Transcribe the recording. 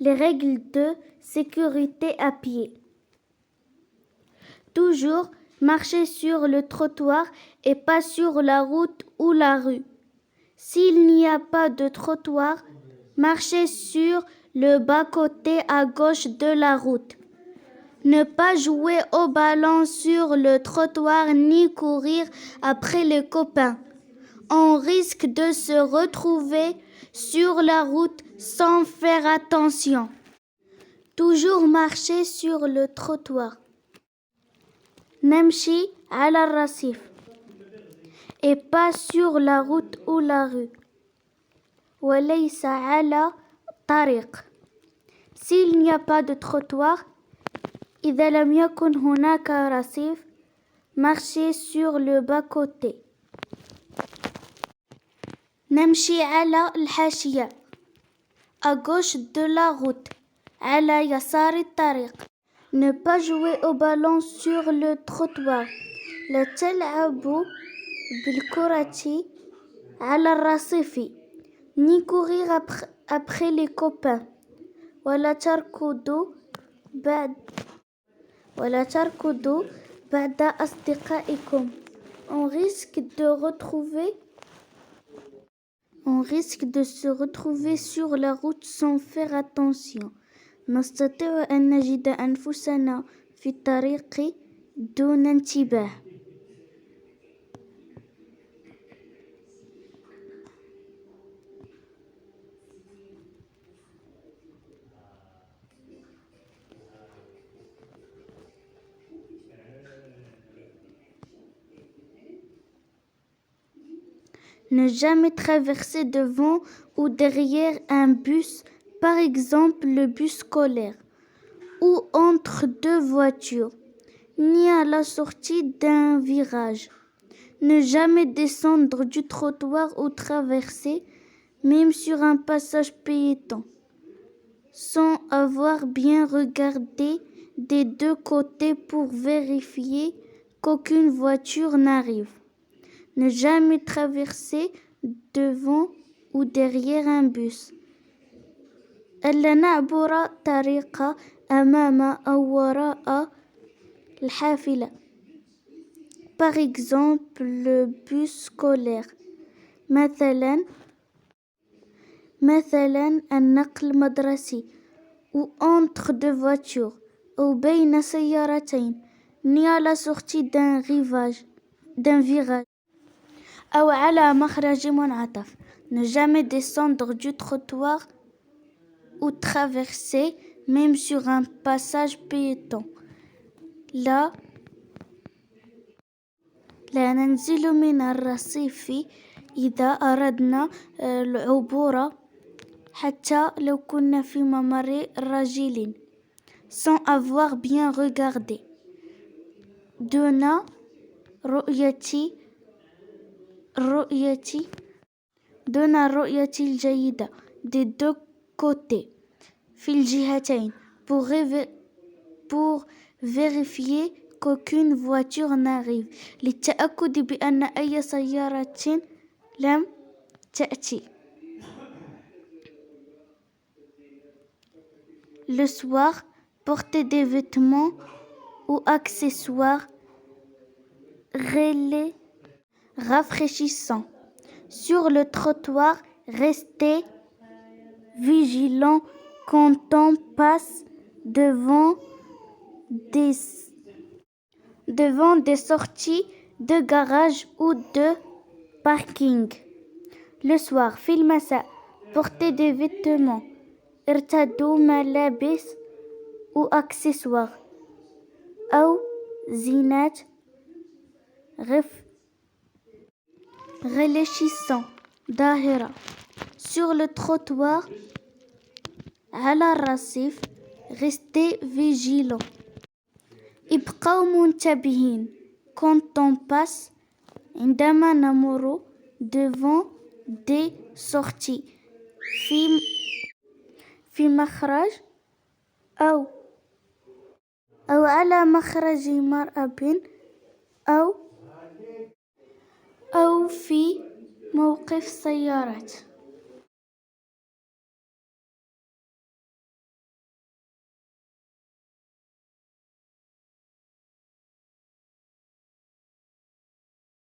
les règles de sécurité à pied. Toujours marcher sur le trottoir et pas sur la route ou la rue. S'il n'y a pas de trottoir, marchez sur le bas-côté à gauche de la route. Ne pas jouer au ballon sur le trottoir ni courir après les copains. On risque de se retrouver sur la route sans faire attention. Toujours marcher sur le trottoir. نمشي على الرصيف et pas sur la route ou la rue. وليس على طريق. S'il n'y a pas de trottoir, إذا لم يكن هناك رصيف, marchez sur le bas-côté. نمشي على الحاشية à gauche de la route, على يسار الطريق. Ne pas jouer au ballon sur le trottoir. لا تلعبوا بالكرة على الرصيف. Ni courir après les copains. ولا تركضوا بعد أصدقائكم. On risque de se retrouver sur la route sans faire attention. نستطيع أن نجد أنفسنا في الطريق دون انتباه. Ne jamais traverser devant ou derrière un bus, par exemple le bus scolaire, ou entre deux voitures, ni à la sortie d'un virage. Ne jamais descendre du trottoir ou traverser, même sur un passage piéton, sans avoir bien regardé des deux côtés pour vérifier qu'aucune voiture n'arrive. Ne jamais traverser devant ou derrière un bus. ألا نعبر طريق أمام أو وراء الحافلة. Par exemple, le bus scolaire. مثلا النقل المدرسي. Ou entre deux voitures. أو بين سيارتين. Ni à la sortie d'un virage. أو على مخرج منعطف. Ne jamais descendre du trottoir ou traverser, même sur un passage piéton. لا ننزل من الرصيف إذا أردنا العبور حتى لو كنا في ممر رجل sans avoir bien regardé. دون الرؤية الجيدة des deux côtés في الجهتين pour vérifier qu'aucune voiture n'arrive للتأكد بأن أي سيارة لم تأتي. Le soir, porter des vêtements ou accessoires rafraîchissants. Sur le trottoir, restez vigilant quand on passe devant des sorties de garage ou de parking. Le soir, في المساء, portez des vêtements. ارتدوا ملابس ou accessoires. أو زينات رفرشissant ظاهرة. Sur le trottoir, على الرصيف, restez vigilant. ابقوا منتبهين quand on passe, عندما نمر devant des sorties في مخرج أو على مخرج مرأب أو في موقف سيارات.